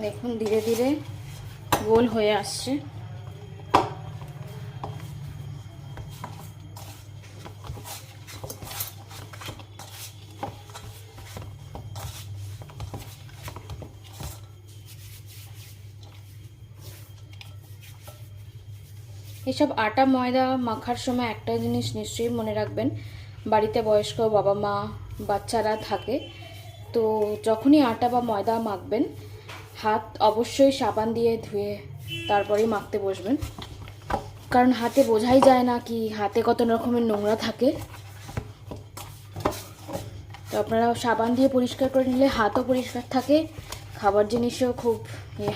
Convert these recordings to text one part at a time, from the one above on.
দেখুন ধীরে ধীরে গোল হয়ে আসছে। এসব আটা ময়দা মাখার সময় একটা জিনিস নিশ্চয়ই মনে রাখবেন, বাড়িতে বয়স্ক বাবা মা বাচ্চারা থাকে, তো যখনই আটা বা ময়দা মাখবেন হাত অবশ্যই সাবান দিয়ে ধুয়ে তারপরেই মাখতে বসবেন, কারণ হাতে বোঝাই যায় না কি হাতে কত রকমের নোংরা থাকে। তো আপনারা সাবান দিয়ে পরিষ্কার করে নিলে হাতও পরিষ্কার থাকে, খাবার জিনিসও খুব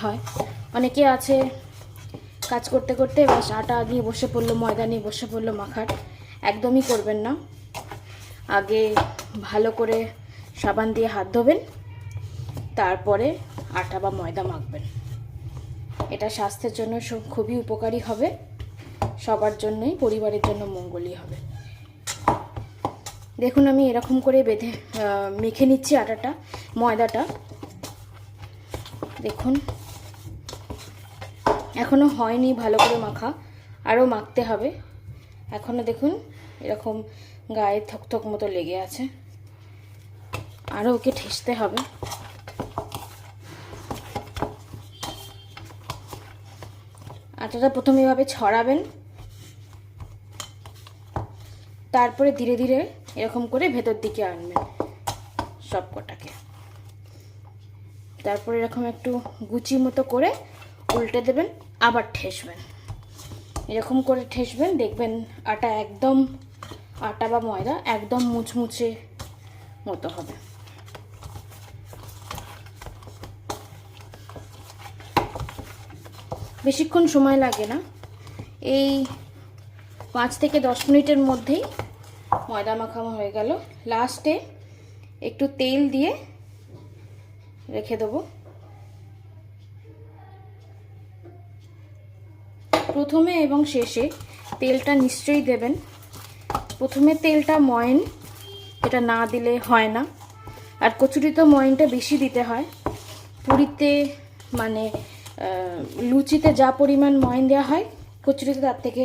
হয়। অনেকে আছে কাজ করতে করতে বাস আটা নিয়ে বসে পড়লো, ময়দা নিয়ে বসে পড়লো মাখার। একদমই করবেন না। আগে ভালো করে সাবান দিয়ে হাত ধোবেন, তারপরে আটা বা ময়দা মাখবেন। এটা স্বাস্থ্যের জন্য খুবই উপকারী হবে, সবার জন্যই, পরিবারের জন্য মঙ্গলই হবে। দেখুন আমি এরকম করে মেখে নিচ্ছি ময়দাটা। দেখুন এখনো হয়নি ভালো করে মাখা, আরও মাখতে হবে। এখনো দেখুন এরকম গায়ে থকথক মতো লেগে আছে, আরও ওকে ঠেসতে হবে। আটাটা প্রথমে এভাবে ছড়াবেন, তারপরে ধীরে ধীরে এরকম করে ভেতর দিকে আনবেন সব কটাকে। তারপরে এরকম একটু গুচি মতো করে উল্টে দেবেন, আবার ঠেসবেন। এরকম করে ঠেসবেন, দেখবেন আটা বা ময়দা একদম মুচমুচে মতো হবে। বেশিক্ষণ সময় লাগে না, এই 5 থেকে 10 মিনিটের মধ্যেই ময়দা মাখানো হয়ে গেল। লাস্টে একটু তেল দিয়ে রেখে দেবো। প্রথমে এবং শেষে তেলটা নিশ্চয়ই দেবেন। প্রথমে তেলটা ময়ন, এটা না দিলে হয় না। আর কচুরিতে ময়নটা বেশি দিতে হয়। পুরিতে মানে লুচিতে যা পরিমাণ ময়ন দেওয়া হয়, কচুরিতে তার থেকে